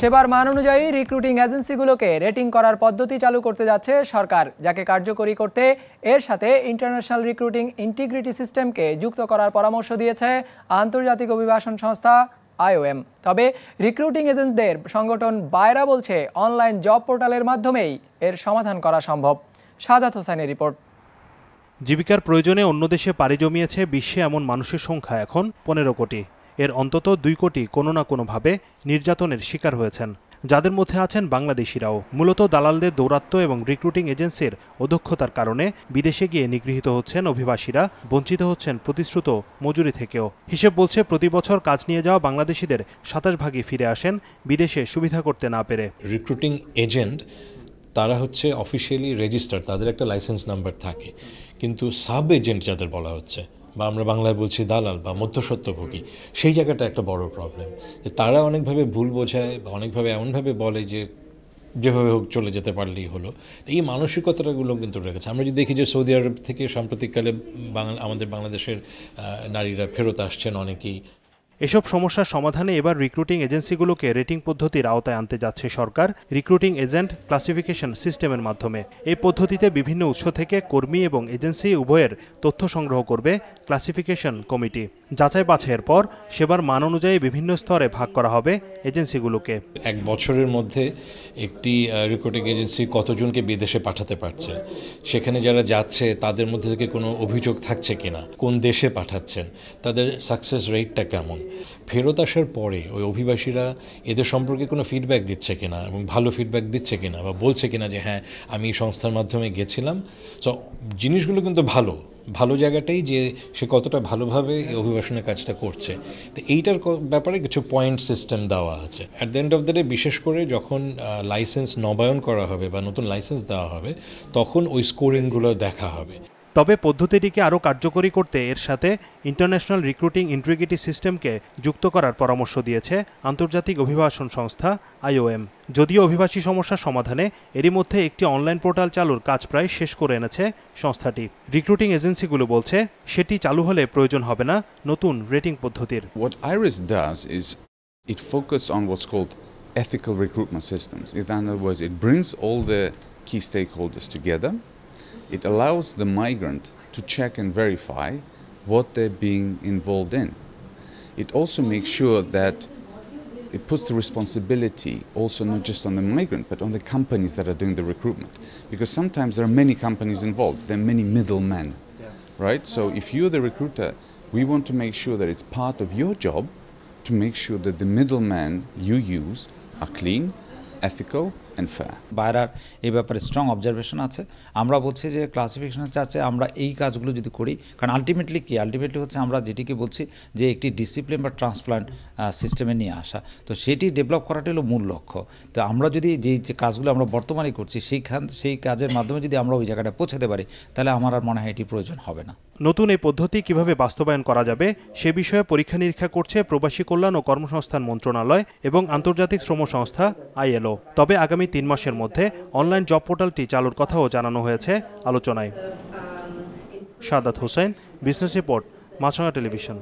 সেবার মান অনুযায়ী রিক্রুটিং এজেন্সিগুলোকে রেটিং করার পদ্ধতি চালু করতে যাচ্ছে সরকার, যাকে কার্যকরী করতে এর সাথে ইন্টারন্যাশনাল রিক্রুটিং ইন্টিগ্রিটি সিস্টেমকে যুক্ত করার পরামর্শ দিয়েছে আন্তর্জাতিক অভিবাসন সংস্থা IOM। তবে রিক্রুটিং এজেন্টদের সংগঠন বায়রা বলছে অনলাইন জব পোর্টালের মাধ্যমেই এর সমাধান করা সম্ভব। সাদাত হোসেনের রিপোর্ট। জীবিকার প্রয়োজনে অন্য দেশে পাড়ি জমিয়েছে বিশ্বে এমন মানুষের সংখ্যা এখন 15 কোটি। এর অন্তত 2 কোটি কোনো না কোনোভাবে নির্যাতনের শিকার হয়েছেন, যাদের মধ্যে আছেন বাংলাদেশিরাও। মূলত দালালদের দৌরাত্ম্য এবং রিক্রুটিং এজেন্সির অদক্ষতার কারণে বিদেশে গিয়ে নিগৃহীত হচ্ছেন অভিবাসীরা, বঞ্চিত হচ্ছেন প্রতিশ্রুত মজুরি থেকেও। হিসেব বলছে প্রতি বছর কাজ নিয়ে যাওয়া বাংলাদেশিদের 27 ভাগই ফিরে আসেন বিদেশে সুবিধা করতে না পেরে। রিক্রুটিং এজেন্ট তারা হচ্ছে অফিসিয়ালি রেজিস্টার, তাদের একটা লাইসেন্স নাম্বার থাকে, কিন্তু সাব এজেন্ট যাদের বলা হচ্ছে বা আমরা বাংলায় বলছি দালাল বা মধ্যস্বত্বভোগী, সেই জায়গাটা একটা বড় প্রবলেম। যে তারা অনেকভাবে ভুল বোঝায় বা অনেকভাবে এমনভাবে বলে যে যেভাবে হোক চলে যেতে পারলেই হলো। এই মানসিকতাগুলো কিন্তু রেখেছে। আমরা যদি দেখি যে সৌদি আরব থেকে সাম্প্রতিককালে আমাদের বাংলাদেশের নারীরা ফেরত আসছেন অনেকেই। এসব সমস্যার সমাধানে এবার রিক্রুটিং এজেন্সিগুলোকে রেটিং পদ্ধতির আওতায় আনতে যাচ্ছে সরকার রিক্রুটিং এজেন্ট ক্লাসিফিকেশন সিস্টেমের মাধ্যমে। এই পদ্ধতিতে বিভিন্ন উৎস থেকে কর্মী এবং এজেন্সি উভয়ের তথ্য সংগ্রহ করবে ক্লাসিফিকেশন কমিটি। যাচাই বাছাইয়ের পর সেবার মান অনুযায়ী বিভিন্ন স্তরে ভাগ করা হবে এজেন্সিগুলোকে। 1 বছরের মধ্যে একটি রিক্রুটিং এজেন্সি কতজনকে বিদেশে পাঠাতে পারছে, সেখানে যারা যাচ্ছে তাদের মধ্যে থেকে কোনো অভিযোগ থাকছে কিনা, কোন দেশে পাঠাচ্ছেন, তাদের সাকসেস রেটটা কেমন, ফেরত আসার পরে ওই অভিবাসীরা এদের সম্পর্কে কোনো ফিডব্যাক দিচ্ছে কিনা এবং ভালো ফিডব্যাক দিচ্ছে কিনা বা বলছে কিনা যে হ্যাঁ আমি এই সংস্থার মাধ্যমে গেছিলাম। সো জিনিসগুলো কিন্তু ভালো জায়গাটাই যে সে কতটা ভালোভাবে এই অভিবাসনের কাজটা করছে। তো এইটার ব্যাপারে কিছু পয়েন্ট সিস্টেম দেওয়া আছে। At the end of the day বিশেষ করে যখন লাইসেন্স নবায়ন করা হবে বা নতুন লাইসেন্স দেওয়া হবে তখন ওই স্কোরিংগুলো দেখা হবে। তবে পদ্ধতিটিকে আরও কার্যকরী করতে এর সাথে ইন্টারন্যাশনাল রিক্রুটিং ইন্টিগ্রিটি সিস্টেমকে যুক্ত করার পরামর্শ দিয়েছে আন্তর্জাতিক অভিবাসন সংস্থা IOM। যদিও অভিবাসী সমস্যার সমাধানে এরই মধ্যে একটি অনলাইন পোর্টাল চালুর কাজ প্রায় শেষ করে এনেছে সংস্থাটি। রিক্রুটিং এজেন্সিগুলো বলছে সেটি চালু হলে প্রয়োজন হবে না নতুন রেটিং পদ্ধতির। What IRIS does is it focuses on what's called ethical recruitment systems. In other words, it brings all the key stakeholders together. It allows the migrant to check and verify what they're being involved in. It also makes sure that it puts the responsibility also not just on the migrant but on the companies that are doing the recruitment, because sometimes there are many companies involved, there are many middlemen, right? So if you're the recruiter, we want to make sure that it's part of your job to make sure that the middlemen you use are clean, ethical and fair. বায়রার এই ব্যাপারে strong observation আছে। আমরা বলছি যে classification চাচ্ছে আমরা এই কাজগুলো যদি করি, কারণ আলটিমেটলি হচ্ছে আমরা যেটিকে বলছি যে একটি ডিসিপ্লিন বা ট্রান্সপ্লান্ট সিস্টেমে নিয়ে আসা, তো সেটি ডেভেলপ করাটাই হলো মূল লক্ষ্য। তো আমরা যদি যে কাজগুলো আমরা বর্তমানে করছি সেই কাজের মাধ্যমে যদি আমরা ওই জায়গাটা পৌঁছাতে পারি তাহলে আমার আর মনে হয় এটি প্রয়োজন হবে না। নতুন এই পদ্ধতি কিভাবে বাস্তবায়ন করা যাবে সে বিষয়ে পরীক্ষা নিরীক্ষা করছে প্রবাসী কল্যাণ ও কর্মসংস্থান মন্ত্রণালয় এবং আন্তর্জাতিক শ্রম সংস্থা ILO। তবে আগামী 3 মাসের মধ্যে অনলাইন জব পোর্টালটি চালুর কথাও জানানো হয়েছে আলোচনায়। সাদাত হোসেন, বিজনেস রিপোর্ট, মাছরাঙা টেলিভিশন।